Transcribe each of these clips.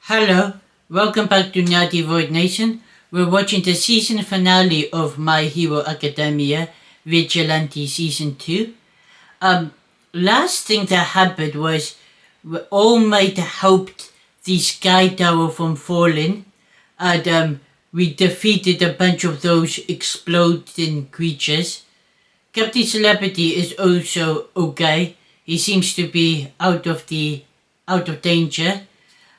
Hello, welcome back to Naughty Void Nation. We're watching the season finale of My Hero Academia, Vigilante Season 2. Last thing that happened was All Might helped the Sky Tower from falling, and we defeated a bunch of those exploding creatures. Captain Celebrity is also okay. He seems to be out of danger.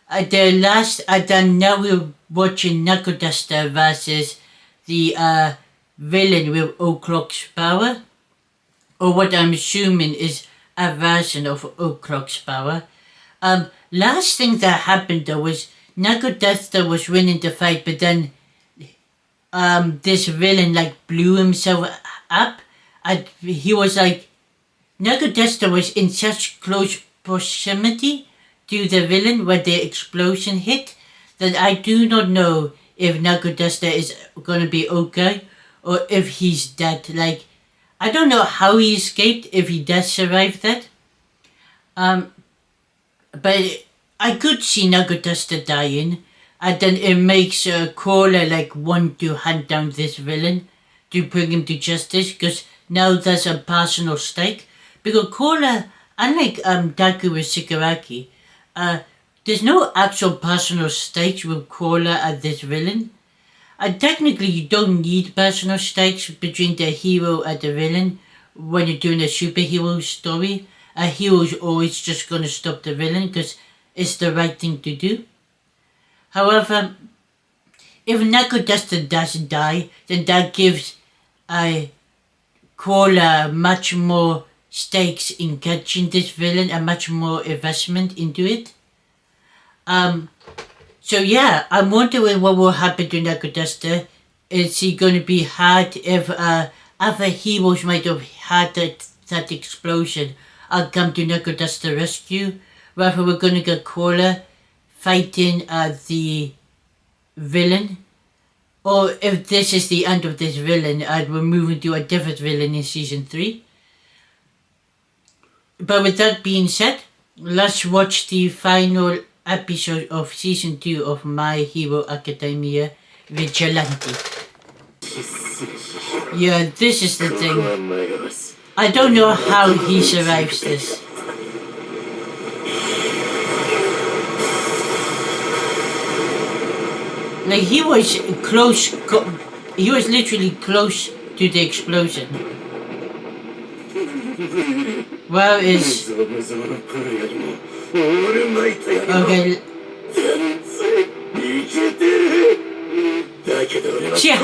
Now we're watching Knuckle Duster versus the villain with O'Clock's power, or what I'm assuming is a version of O'Clock's power. Last thing that happened though was Knuckle Duster was winning the fight, but then this villain blew himself up, and he was Knuckle Duster was in such close proximity to the villain when the explosion hit that I do not know if Knuckle Duster is gonna be okay or if he's dead. I don't know how he escaped, if he does survive that. But I could see Knuckle Duster dying, and then it makes Crawler want to hunt down this villain to bring him to justice, because now there's a personal stake. Because Crawler, unlike Daku with Shigaraki, there's no actual personal stakes with Crawler and this villain. And technically you don't need personal stakes between the hero and the villain when you're doing a superhero story. A hero's always just gonna stop the villain because it's the right thing to do. However, if Knuckle Duster doesn't die, then that gives Crawler much more stakes in catching this villain and much more investment into it. So yeah, I'm wondering what will happen to Knuckle Duster. Is he going to be hurt if other heroes might have had that explosion and come to Knuckle Duster rescue? Whether we're going to get Crawler fighting the villain, or if this is the end of this villain and we're moving to a different villain in Season 3. But with that being said, let's watch the final episode of Season 2 of My Hero Academia, Vigilante. Yeah, this is the thing. I don't know how he survives this. He was close, he was literally close to the explosion. Where is... Okay. Yeah,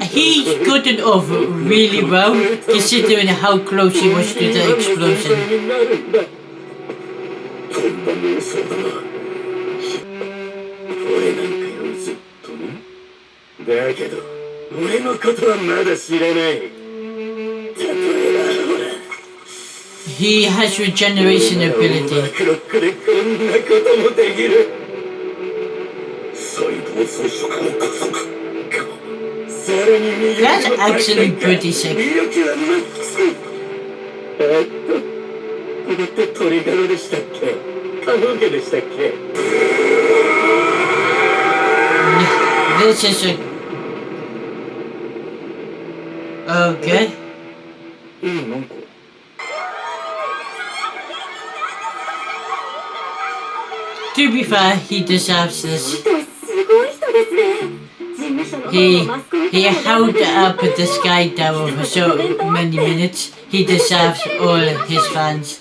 he got it off really well, considering how close he was to the explosion. He has regeneration ability. That's actually pretty sick. This is a... Okay. To be fair, he deserves this. He held up the Sky Tower for so many minutes. He deserves all his fans.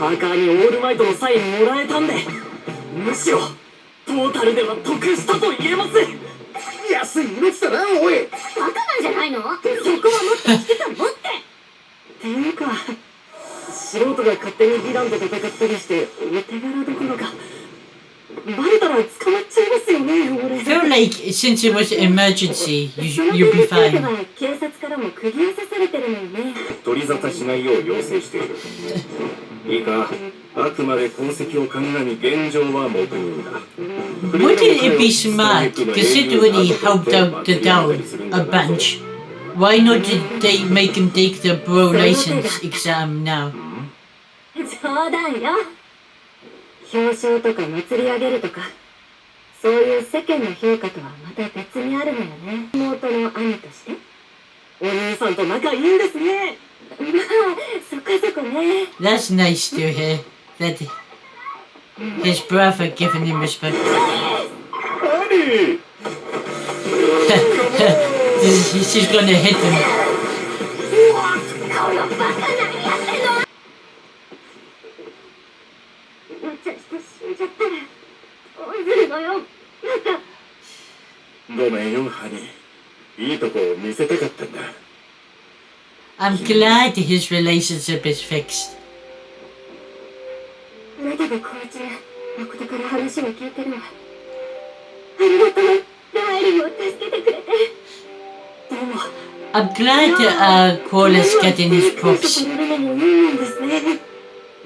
I feel like since it was an emergency, you'll be fine. Wouldn't it be smart, considering he helped out the down a bunch? Why not did they make him take the pro license exam now? 表彰とか祭り上げるとか、そういう世間の評価とはまた別にあるのよね。妹の兄としてお兄さんと仲いいんですね。まあそこそこね。 That's nice to hear that his brother giving him respect. She's gonna hit him. このバカ何やってんの。むちゃして死んじゃったらどうするのよ。ごめんよ、ハニー。いいとこを見せたかったんだ。I'm glad his relationship is fixed. あなたがこいつ誠から話を聞いてるわ。ありがとう、ライリーを助けてくれて。でも I'm glad Cora's getting his props.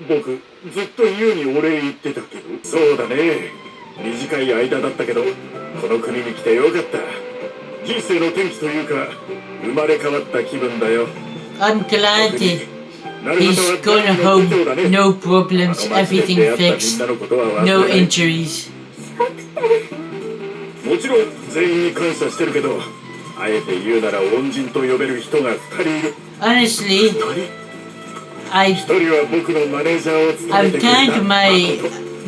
僕、ずっとユウにお礼言ってたけど。そうだね。短い間だったけど、この国に来てよかった。人生の転機というか、生まれ変わった気分だよ。I'm glad he's going home, no problems, everything fixed, no injuries. もちろん全員に感謝してるけど、あえて言うなら恩人と呼べる人が2人いる。 Honestly, 1人は僕のマネージャーを務め I've てくれた turned my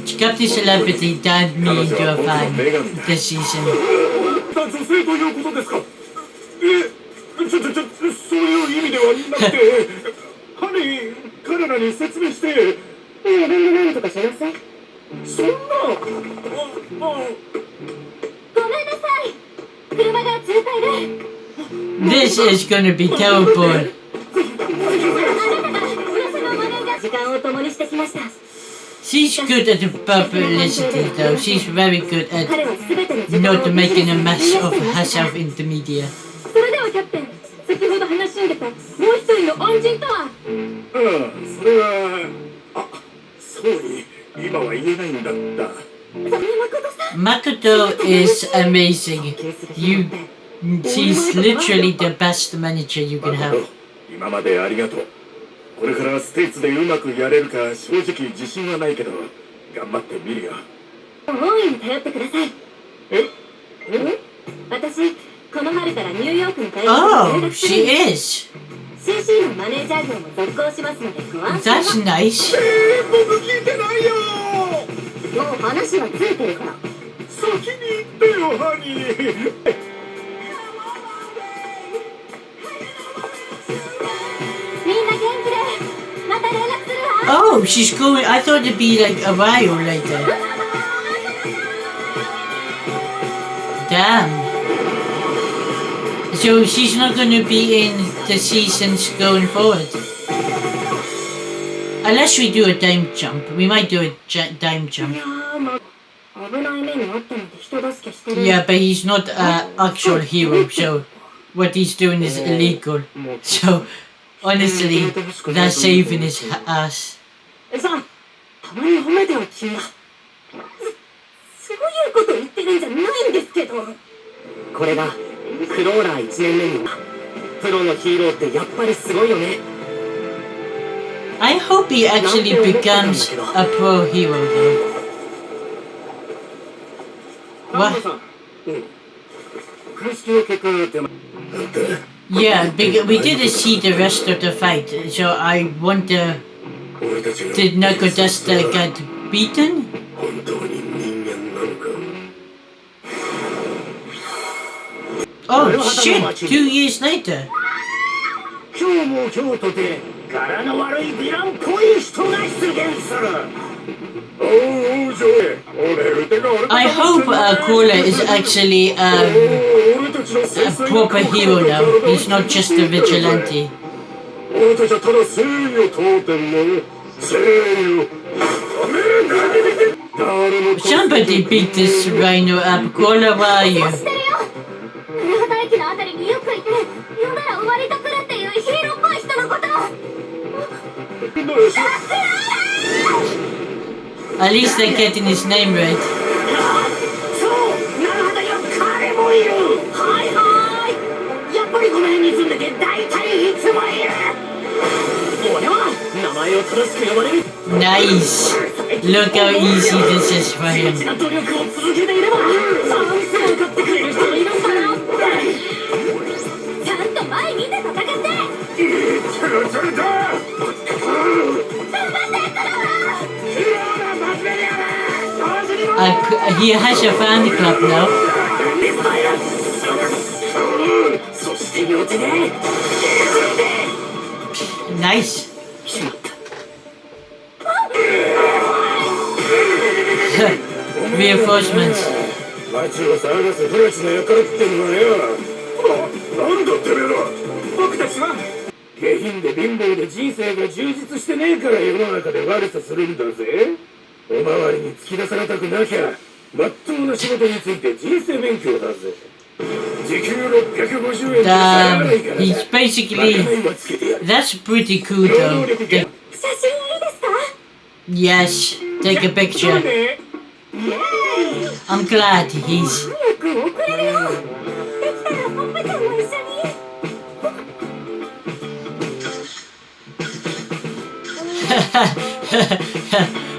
Captain Celebrity turned me into a fan this season. 女性ということですか。そういう意味ではなくて、ハニー、彼らに説明して。自分で何とかしなさい。そんな。ごめんなさい。車が渋滞で。This is gonna be terrible. 時間を共にしてきました。 She's good at the publicity though. She's very good at not making a mess of herself in the media. それではキャプテン、先ほど話し合ってたもう一人の恩人とは。それは。そうに、今は言えないんだった。Makoto is amazing. She's literally the best manager you can have. 今までありがとう。これからステイツでうまくやれるか正直自信はないけど、頑張ってみるよ。大いに頼ってください。私、この春からニューヨークの大学に入学する。 she is. CC のマネージャー業も続行しますのでご安心を。 That's nice. 僕聞いてないよ。もう話はついてるから。先に言ってよ、ハニー。みんな元気でまた連絡するわ。 Oh, she's going. I thought it'd be like a while later. Damn. So she's not going to be in the seasons going forward. Unless we do a time jump. We might do a time jump. 危ない目にあったので人助けしてる。 Yeah, but he's not an actual hero, so what he's doing is illegal. So, honestly, they're saving his ass. さあ、たまに褒めては君は。そういうこと言ってるんじゃないんですけど。これがクローラー1年目にはプロのヒーローってやっぱりすごいよね。 I hope he actually becomes a pro hero though. What? Yeah, we didn't see the rest of the fight, so I wonder, did Nakodasta get beaten? Oh shit, 2 years later. 今日も今日とて柄の悪いヴィランっぽい人が出現する。I hope Cola is actually a proper hero now. He's not just a vigilante. Somebody beat this rhino up. Cola, where are you? At least they're getting his name right. Nice. Look how easy this is for 地 him. 道な努力を続けていればチャンスを買ってくれる人もいるんだなってちゃんと前見て戦ってちょろちょろとHe has a fan club now. そして両手で Nice. しまった Reinforcements. 街を騒がすフラチの輩ってのはよ。なんだてめえら。僕たちは下品で貧乏で人生が充実してねえから世の中で悪さするんだぜ。おまわりに突き出されたくなきゃまっとうな仕事について人生勉強だぜ。時給650円で下がらないから He's basically... まかないはつけてやる。 That's pretty cool though. 写真いいですか Yes, take a picture. イエーイ I'm glad he's... 早く送れるよできたらポップちゃんも一緒に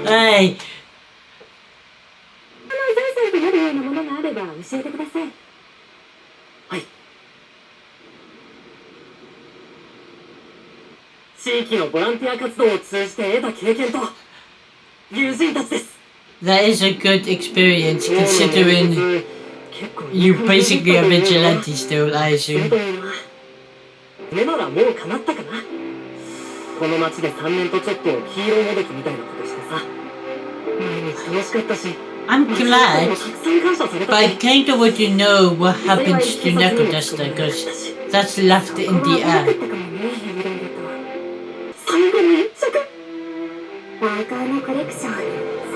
Hey, 財産となるようなものがあれば教えてくださいはい地域のボランティア活動を通じて得た経験と友人たちです that is a good experience considering 結構 you basically are vigilante still, I 夢と assume. いうのは夢ならもう叶ったかなこの街で3年とちょっとヒーローもどきみたいなことしてさ毎日楽しかったし I'm 街の人に glad, もたくさん感謝され but た I し kind of want to know what happens to Nakoduster because that's left in the なかっ air. たかもねいろいろと最後の一着パーカーのコレクション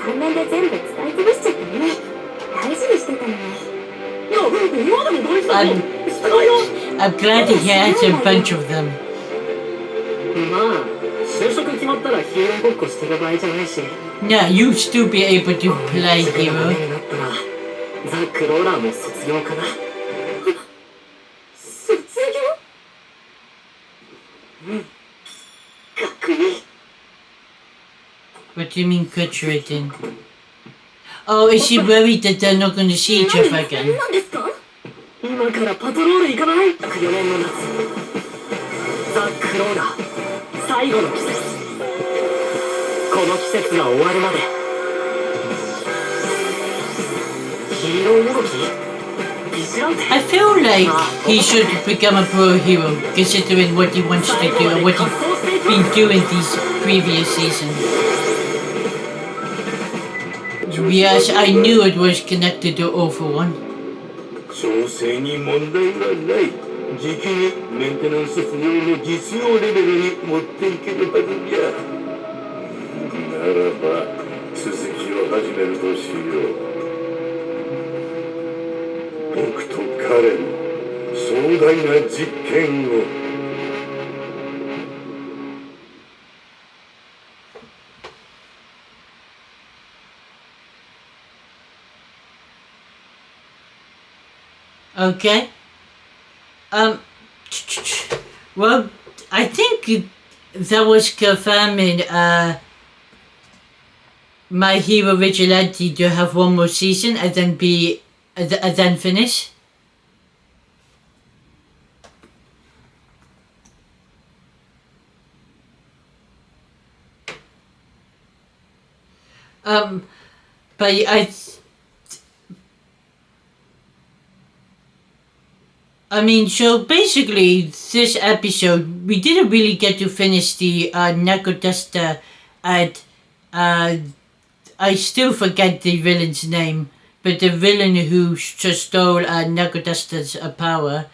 3年で全部使い潰しちゃったね大事にしてたのにいや今でも大事だよ捨てないよ I'm glad he has a bunch of them. まあ就職決まったらヒーローごっこしてる場合じゃないし No, you still be able to play 次がダ hero. メになったらザ・クローラーも卒業かな卒業うん学位 What do you mean graduating? Oh, is she worried that they're not going to see each other 何 again? ですか今からパトロール行かない4年の夏ザ・クローラー最後の季節この季節が終わるまでヒーローもどきビジランテ I feel like he should become a pro hero considering what he wants to do and what he's been doing these previous seasons. Yes, I knew it was connected to All for One. 調整に問題はない。時期にメンテナンス不要の実用レベルに持っていけるはずじゃ。ならば続きを始めるとしよう。僕と彼の壮大な実験を。Okay. Well, I think that was confirming My Hero Vigilante to have one more season and then then finish. But I mean, so basically, this episode, we didn't really get to finish the Nakodesta, and I still forget the villain's name, but the villain who just stole Nakodesta's power.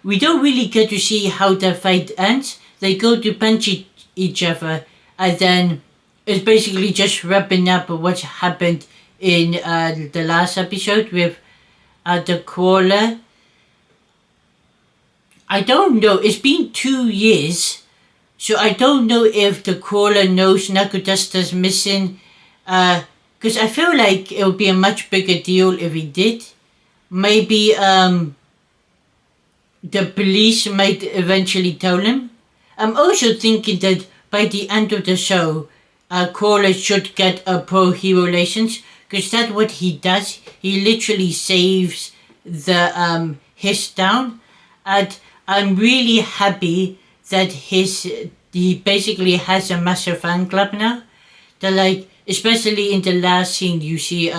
We don't really get to see how the fight ends. They go to punch each other, and then it's basically just wrapping up what happened in the last episode with the Crawler. I don't know, it's been 2 years, so I don't know if the Crawler knows Nakodesta's missing, because I feel like it would be a much bigger deal if he did. Maybe the police might eventually tell him. I'm also thinking that by the end of the show, Crawler should get a pro hero license, because that's what he does. He literally saves the his town, and I'm really happy that he basically has a massive fan club now. That, like, especially in the last scene, you see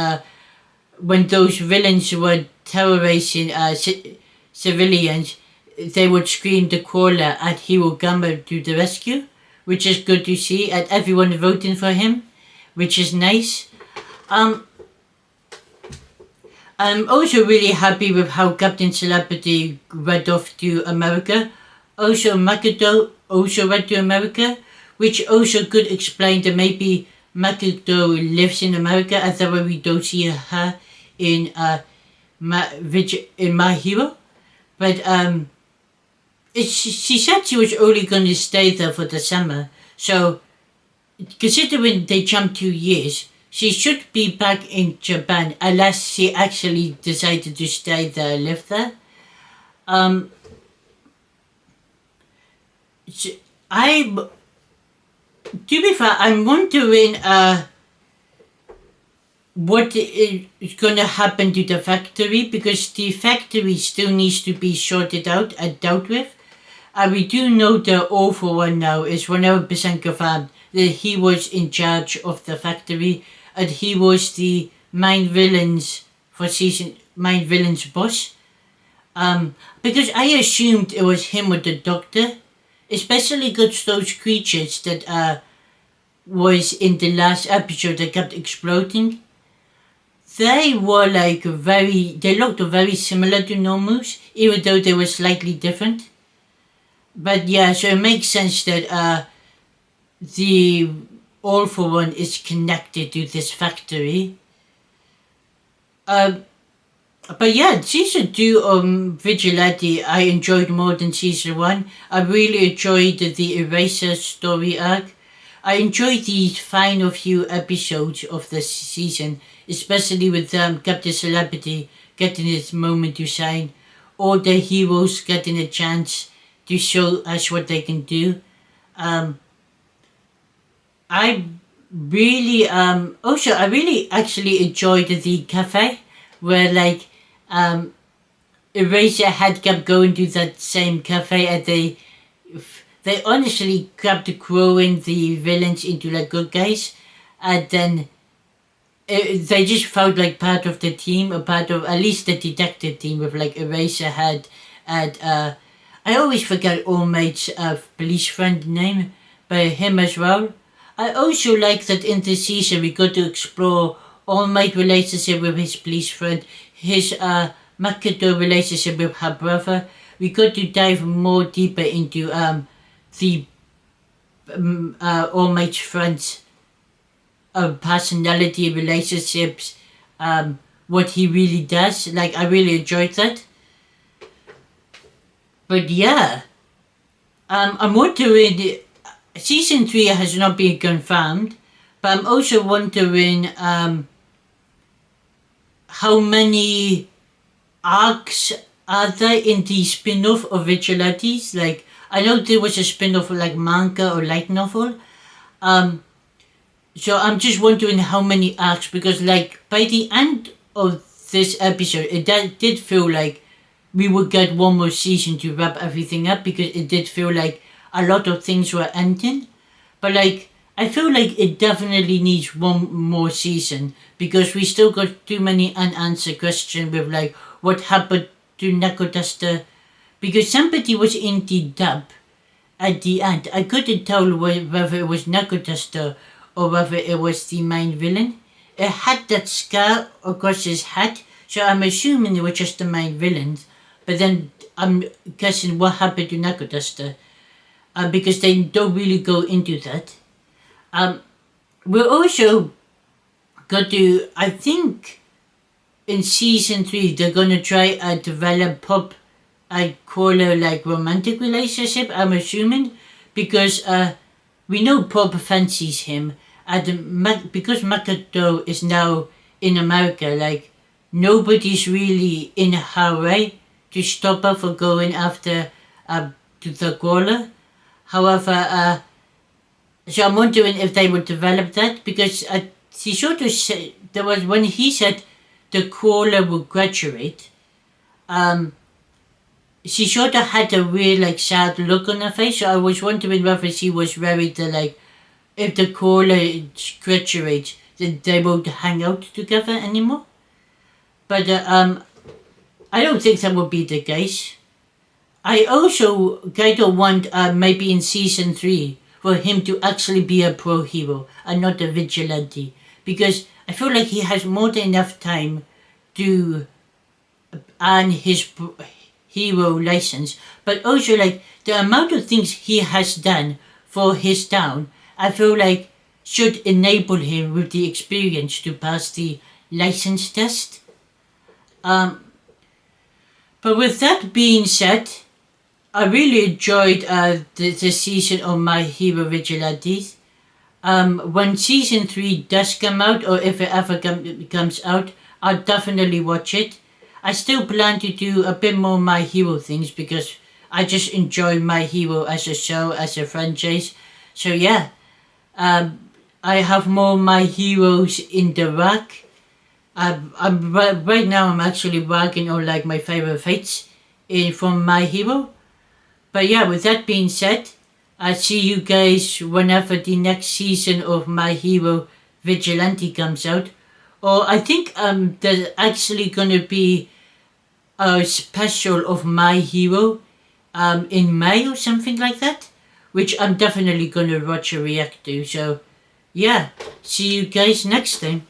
when those villains were terrorizing civilians, they would scream the Crawler at Hero Gamma to the rescue, which is good to see, and everyone voting for him, which is nice. I'm also really happy with how Captain Celebrity went off to America. Also, Makoto also went to America, which also could explain that maybe Makoto lives in America, and that way we don't see her in My Hero. But she said she was only going to stay there for the summer. So, considering they jumped 2 years, she should be back in Japan unless she actually decided to stay there and live there. To be fair, I'm wondering what is going to happen to the factory, because the factory still needs to be sorted out and dealt with. We do know the awful one now is 100% confirmed that he was in charge of the factory, and he was the main villain's boss. Because I assumed it was him or the doctor, especially because those creatures that was in the last episode that kept exploding. They were they looked very similar to normals, even though they were slightly different. But yeah, so it makes sense that the awful one is connected to this factory. But yeah, season 2 Vigilante I enjoyed more than season 1. I really enjoyed the Eraser story arc. I enjoyed the final few episodes of the season, especially with Captain Celebrity getting his moment to shine, all the heroes getting a chance to show us what they can do. I really actually enjoyed the cafe where Eraser had kept going to that same cafe, and they honestly kept growing the villains into good guys, and then they just felt like part of the team, a part of at least the detective team with Eraserhead and I always forget All Might's police friend name, but him as well. I also like that in this season we got to explore All Might relationship with his police friend, his Makoto relationship with her brother. We got to dive more deeper into the All Might's friends' personality, relationships, what he really does. I really enjoyed that. But yeah, I'm wondering, season 3 has not been confirmed, but I'm also wondering how many arcs are there in the spin-off of Vigilantes. I know there was a spin-off manga or light novel. So I'm just wondering how many arcs, because by the end of this episode, it did feel like we would get one more season to wrap everything up, because it did feel like a lot of things were ending. But I feel like it definitely needs one more season, because we still got too many unanswered questions with what happened to Nakoduster, because somebody was in the dub at the end. I couldn't tell whether it was Nakoduster or whether it was the main villain. It had that scar across his head, so I'm assuming it was just the main villain. But then I'm guessing what happened to Nakoduster, because they don't really go into that. We're also got to, I think, in season 3 they're gonna try and develop Pop and Crawler romantic relationship, I'm assuming, because we know Pop fancies him, and because Makoto is now in America, nobody's really in a hurry to stop her from going after to the Crawler. However, So I'm wondering if they would develop that, because he sort of said, there was when he said the crawler would graduate, she sort of had a weird like sad look on her face, so I was wondering whether she was worried that like if the crawler graduates then they won't hang out together anymore. But I don't think that would be the case. I also kind of want maybe in season 3 for him to actually be a pro hero and not a vigilante, because I feel like he has more than enough time to earn his hero license, but also like the amount of things he has done for his town, I feel like should enable him with the experience to pass the license test. But with that being said, I really enjoyed the season of My Hero Vigilantes. When season 3 does come out, or if it ever comes out, I'll definitely watch it. I still plan to do a bit more My Hero things because I just enjoy My Hero as a show, as a franchise. So yeah, I have more My Heroes in the rack. Right now I'm actually working on like my favorite fights from My Hero. But yeah, with that being said, I'll see you guys whenever the next season of My Hero Vigilante comes out. Or I think there's actually gonna be a special of My Hero in May or something like that, which I'm definitely gonna watch or react to. So yeah, see you guys next time.